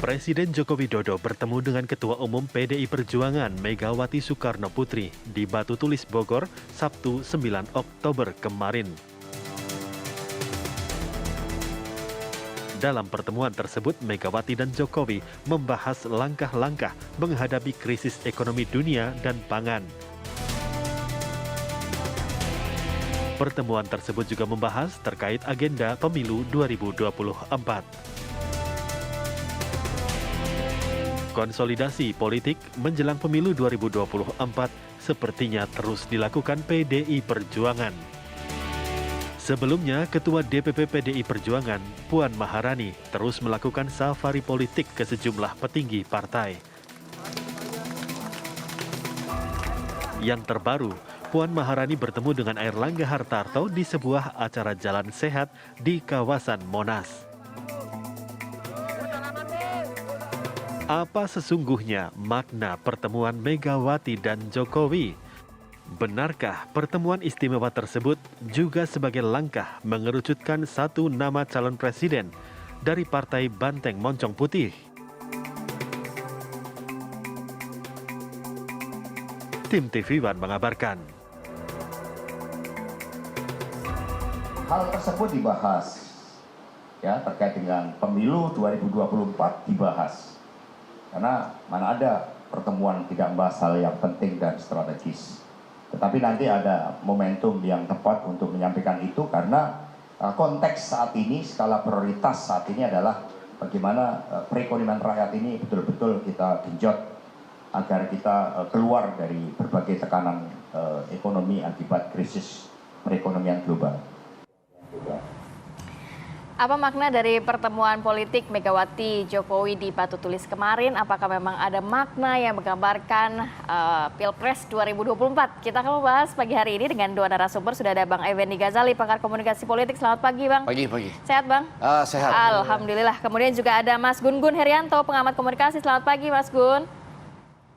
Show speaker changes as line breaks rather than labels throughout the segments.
Presiden Joko Widodo bertemu dengan Ketua Umum PDI Perjuangan Megawati Soekarno Putri di Batu Tulis Bogor, Sabtu 9 Oktober kemarin. Dalam pertemuan tersebut, Megawati dan Jokowi membahas langkah-langkah menghadapi krisis ekonomi dunia dan pangan. Pertemuan tersebut juga membahas terkait agenda pemilu 2024. Konsolidasi politik menjelang pemilu 2024 sepertinya terus dilakukan PDI Perjuangan. Sebelumnya, Ketua DPP PDI Perjuangan, Puan Maharani, terus melakukan safari politik ke sejumlah petinggi partai. Yang terbaru, Puan Maharani bertemu dengan Airlangga Hartarto di sebuah acara jalan sehat di kawasan Monas. Apa sesungguhnya makna pertemuan Megawati dan Jokowi? Benarkah pertemuan istimewa tersebut juga sebagai langkah mengerucutkan satu nama calon presiden dari Partai Banteng Moncong Putih? Tim TV One mengabarkan.
Hal tersebut dibahas, ya, terkait dengan pemilu 2024 dibahas. Karena mana ada pertemuan tidak membahas hal yang penting dan strategis. Tetapi nanti ada momentum yang tepat untuk menyampaikan itu karena konteks saat ini, skala prioritas saat ini adalah bagaimana perekonomian rakyat ini betul-betul kita genjot agar kita keluar dari berbagai tekanan ekonomi akibat krisis perekonomian global.
Apa makna dari pertemuan politik Megawati Jokowi di Batu Tulis kemarin? Apakah memang ada makna yang menggambarkan Pilpres 2024? Kita akan membahas pagi hari ini dengan dua narasumber. Sudah ada Bang Effendi Ghazali, pakar komunikasi politik. Selamat pagi, Bang.
Pagi.
Sehat, Bang?
Sehat.
Alhamdulillah. Kemudian juga ada Mas Gun-Gun Herianto, pengamat komunikasi. Selamat pagi, Mas Gun.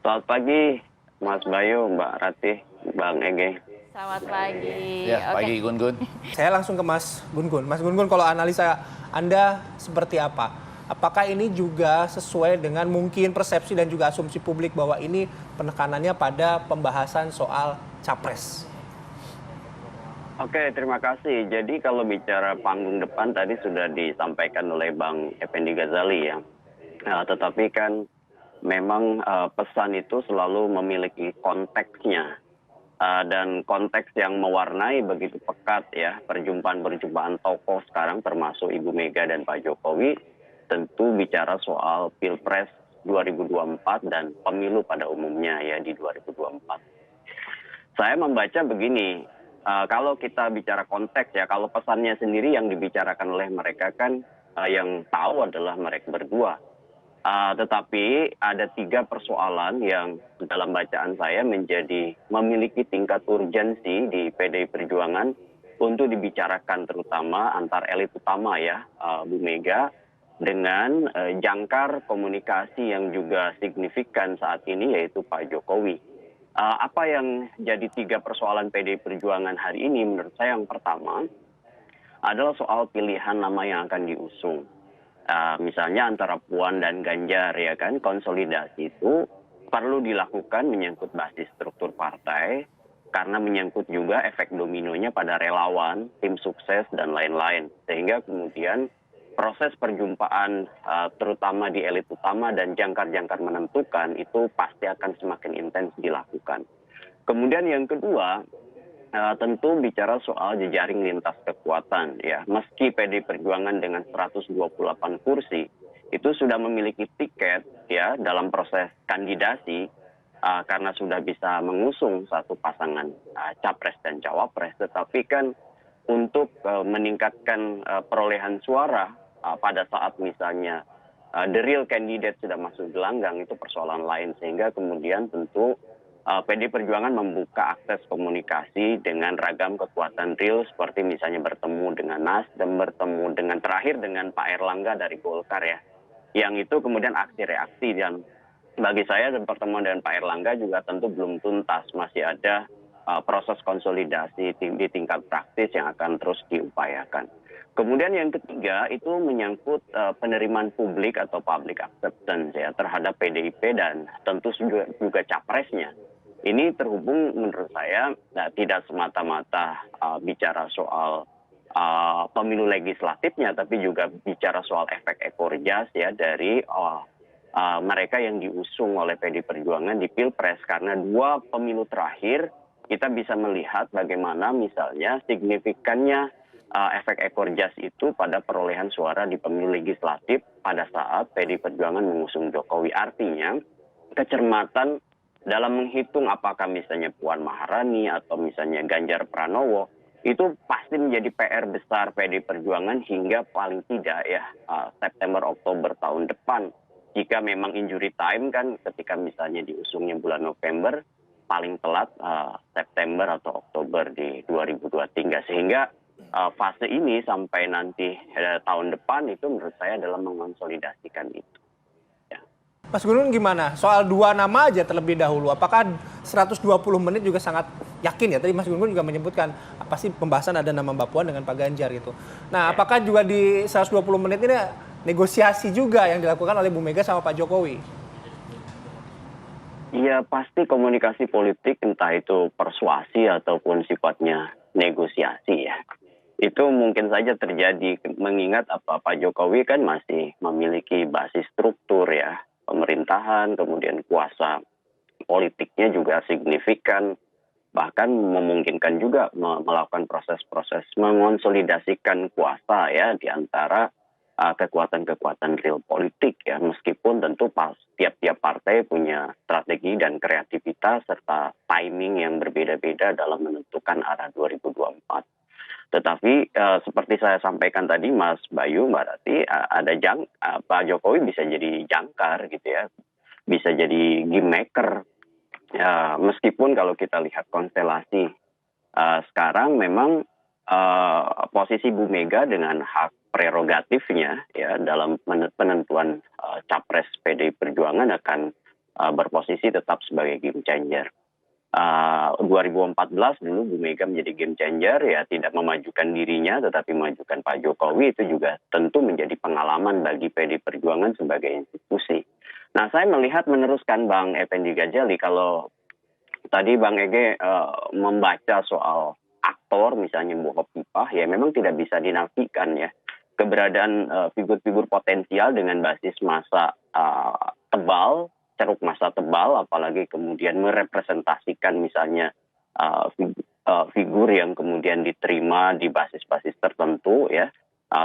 Selamat pagi, Mas Bayu, Mbak Ratih, Bang Ege.
Selamat pagi.
Ya, pagi Gun-Gun.
Saya langsung ke Mas Gun-Gun. Mas Gun-Gun, kalau analisa Anda seperti apa? Apakah ini juga sesuai dengan mungkin persepsi dan juga asumsi publik bahwa ini penekanannya pada pembahasan soal capres?
Oke, terima kasih. Jadi kalau bicara panggung depan tadi sudah disampaikan oleh Bang Effendi Ghazali ya. Tetapi kan memang pesan itu selalu memiliki konteksnya. Dan konteks yang mewarnai begitu pekat ya perjumpaan-perjumpaan tokoh sekarang termasuk Ibu Mega dan Pak Jokowi tentu bicara soal Pilpres 2024 dan pemilu pada umumnya ya di 2024. Saya membaca begini, kalau kita bicara konteks ya, kalau pesannya sendiri yang dibicarakan oleh mereka kan yang tahu adalah mereka berdua. Tetapi ada tiga persoalan yang dalam bacaan saya memiliki tingkat urgensi di PDI Perjuangan untuk dibicarakan terutama antar elit utama ya, Bu Mega dengan jangkar komunikasi yang juga signifikan saat ini yaitu Pak Jokowi. Apa yang jadi tiga persoalan PDI Perjuangan hari ini menurut saya yang pertama adalah soal pilihan nama yang akan diusung. Misalnya antara Puan dan Ganjar ya kan, konsolidasi itu perlu dilakukan menyangkut basis struktur partai karena menyangkut juga efek dominonya pada relawan, tim sukses dan lain-lain. Sehingga kemudian proses perjumpaan terutama di elit utama dan jangkar-jangkar menentukan itu pasti akan semakin intens dilakukan. Kemudian yang kedua, tentu bicara soal jejaring lintas kekuatan ya. Meski PDI Perjuangan dengan 128 kursi itu sudah memiliki tiket ya dalam proses kandidasi karena sudah bisa mengusung satu pasangan capres dan cawapres, tetapi kan untuk meningkatkan perolehan suara pada saat misalnya the real candidate sudah masuk gelanggang itu persoalan lain, sehingga kemudian tentu PDI Perjuangan membuka akses komunikasi dengan ragam kekuatan real seperti misalnya bertemu dengan Nasdem, bertemu dengan terakhir dengan Pak Airlangga dari Golkar ya. Yang itu kemudian aksi reaksi dan bagi saya pertemuan dengan Pak Airlangga juga tentu belum tuntas, masih ada proses konsolidasi di tingkat praktis yang akan terus diupayakan. Kemudian yang ketiga itu menyangkut penerimaan publik atau public acceptance ya terhadap PDIP dan tentu juga capresnya. Ini terhubung menurut saya tidak semata-mata bicara soal pemilu legislatifnya, tapi juga bicara soal efek ekor jas ya dari mereka yang diusung oleh PD Perjuangan di Pilpres. Karena 2 pemilu terakhir kita bisa melihat bagaimana misalnya signifikannya efek ekor jas itu pada perolehan suara di pemilu legislatif pada saat PD Perjuangan mengusung Jokowi. Artinya kecermatan dalam menghitung apakah misalnya Puan Maharani atau misalnya Ganjar Pranowo itu pasti menjadi PR besar PD Perjuangan hingga paling tidak ya September Oktober tahun depan. Jika memang injury time kan ketika misalnya diusungnya bulan November, paling telat September atau Oktober di 2023. Sehingga fase ini sampai nanti tahun depan itu menurut saya adalah mengonsolidasikan itu. Ya.
Mas Gun Gun gimana? Soal 2 nama aja terlebih dahulu. Apakah 120 menit juga sangat yakin ya? Tadi Mas Gun Gun juga menyebutkan pasti pembahasan ada nama Mbak Puan dengan Pak Ganjar gitu. Nah, apakah juga di 120 menit ini negosiasi juga yang dilakukan oleh Bu Mega sama Pak Jokowi?
Iya, pasti komunikasi politik entah itu persuasi ataupun sifatnya negosiasi ya. Itu mungkin saja terjadi mengingat Pak Jokowi kan masih memiliki basis struktur ya, pemerintahan, kemudian kuasa politiknya juga signifikan, bahkan memungkinkan juga melakukan proses-proses mengonsolidasikan kuasa ya di antara kekuatan-kekuatan real politik ya, meskipun tentu tiap-tiap partai punya strategi dan kreativitas serta timing yang berbeda-beda dalam menentukan arah 2024. Tetapi seperti saya sampaikan tadi Mas Bayu, Mbak Rati, Pak Jokowi bisa jadi jangkar gitu ya, bisa jadi game maker. Meskipun kalau kita lihat konstelasi sekarang memang posisi Bu Mega dengan hak prerogatifnya ya dalam penentuan capres PDI Perjuangan akan berposisi tetap sebagai game changer. 2014 dulu Bu Mega menjadi game changer ya, tidak memajukan dirinya tetapi memajukan Pak Jokowi, itu juga tentu menjadi pengalaman bagi PDI Perjuangan sebagai institusi. Nah, saya melihat meneruskan Bang Effendi Ghazali, kalau tadi Bang Ege membaca soal aktor misalnya Bu Hovifah ya, memang tidak bisa dinafikan ya keberadaan figur-figur potensial dengan basis masa tebal, ceruk masa tebal, apalagi kemudian merepresentasikan misalnya figur yang kemudian diterima di basis-basis tertentu ya,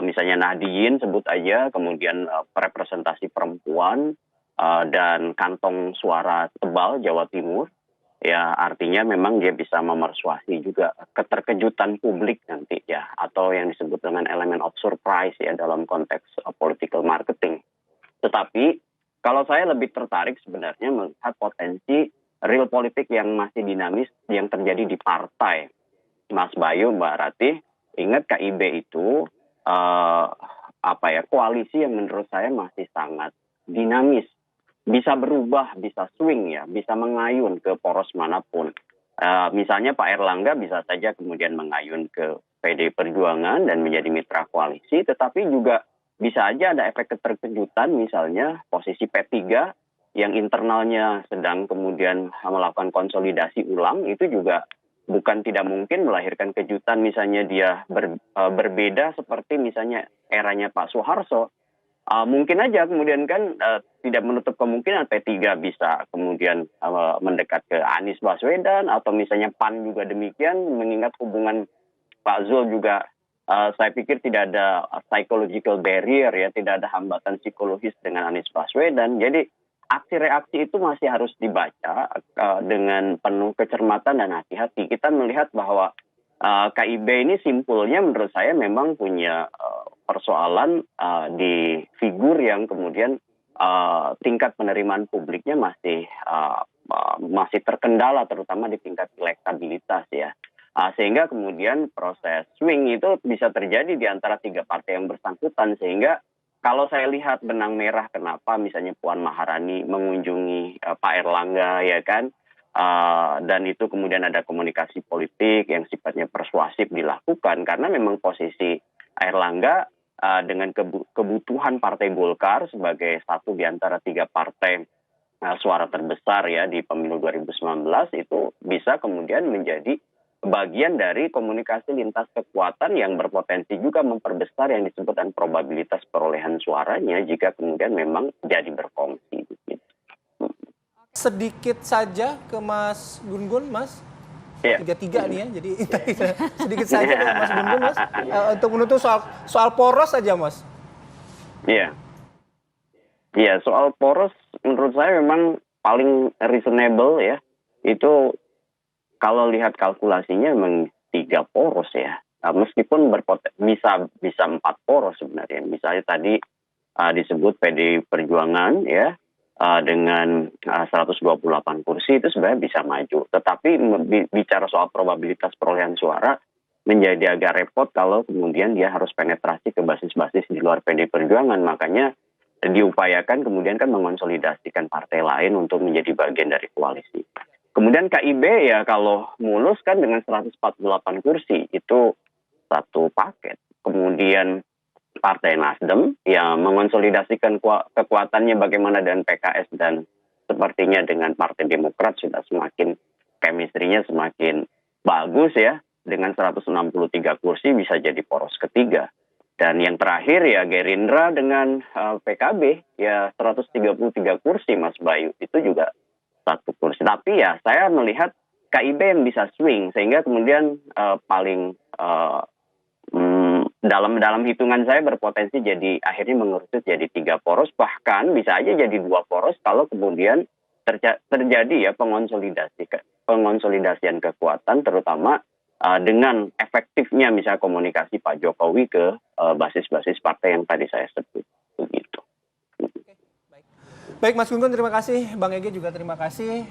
misalnya Nahdien sebut aja, kemudian representasi perempuan dan kantong suara tebal Jawa Timur. Ya, artinya memang dia bisa memersuasi juga keterkejutan publik nanti ya, atau yang disebut dengan elemen of surprise ya dalam konteks political marketing. Tetapi kalau saya lebih tertarik sebenarnya melihat potensi real politik yang masih dinamis yang terjadi di partai. Mas Bayu, Mbak Rati, ingat KIB itu koalisi yang menurut saya masih sangat dinamis. Bisa berubah, bisa swing ya, bisa mengayun ke poros manapun. Misalnya Pak Erlangga bisa saja kemudian mengayun ke PD Perjuangan dan menjadi mitra koalisi, tetapi juga bisa aja ada efek keterkejutan, misalnya posisi P3 yang internalnya sedang kemudian melakukan konsolidasi ulang, itu juga bukan tidak mungkin melahirkan kejutan, misalnya dia berbeda seperti misalnya eranya Pak Soeharto. Mungkin aja kemudian kan tidak menutup kemungkinan P3 bisa kemudian mendekat ke Anies Baswedan, atau misalnya PAN juga demikian, mengingat hubungan Pak Zul juga saya pikir tidak ada psychological barrier ya, tidak ada hambatan psikologis dengan Anies Baswedan. Jadi aksi reaksi itu masih harus dibaca dengan penuh kecermatan dan hati-hati. Kita melihat bahwa KIB ini simpulnya menurut saya memang punya persoalan di figur yang kemudian tingkat penerimaan publiknya masih terkendala, terutama di tingkat elektabilitas ya. Sehingga kemudian proses swing itu bisa terjadi di antara 3 partai yang bersangkutan. Sehingga kalau saya lihat benang merah kenapa misalnya Puan Maharani mengunjungi Pak Erlangga ya kan, dan itu kemudian ada komunikasi politik yang sifatnya persuasif dilakukan, karena memang posisi Airlangga dengan kebutuhan Partai Golkar sebagai satu di antara 3 partai suara terbesar ya di pemilu 2019 itu bisa kemudian menjadi bagian dari komunikasi lintas kekuatan yang berpotensi juga memperbesar yang disebutkan probabilitas perolehan suaranya jika kemudian memang jadi berkongsi. Gitu.
Sedikit saja ke Mas Gun-Gun, Mas.
Iya.
3-3 nih ya, jadi sedikit saja ke Mas Gun-Gun, Mas. Untuk menutup soal poros saja, Mas.
Iya. Iya, soal poros menurut saya memang paling reasonable ya. Itu kalau lihat kalkulasinya memang 3 poros ya. Meskipun bisa 4 poros sebenarnya. Misalnya tadi disebut PDI Perjuangan ya dengan 128 kursi itu sebenarnya bisa maju. Tetapi bicara soal probabilitas perolehan suara menjadi agak repot kalau kemudian dia harus penetrasi ke basis-basis di luar PDI Perjuangan. Makanya diupayakan kemudian kan mengonsolidasikan partai lain untuk menjadi bagian dari koalisi. Kemudian KIB ya kalau mulus kan dengan 148 kursi itu satu paket. Kemudian Partai Nasdem yang mengonsolidasikan kekuatannya bagaimana dengan PKS dan sepertinya dengan Partai Demokrat sudah semakin chemistry-nya semakin bagus ya. Dengan 163 kursi bisa jadi poros ketiga. Dan yang terakhir ya Gerindra dengan PKB ya 133 kursi Mas Bayu itu juga satu kursi. Tapi ya saya melihat KIB yang bisa swing sehingga kemudian paling dalam hitungan saya berpotensi jadi akhirnya mengerucut jadi 3 poros, bahkan bisa aja jadi 2 poros kalau kemudian terjadi ya pengonsolidasian kekuatan terutama dengan efektifnya misalnya komunikasi Pak Jokowi ke basis-basis partai yang tadi saya sebut begitu.
Baik Mas Gun-Gun terima kasih, Bang Ege juga terima kasih.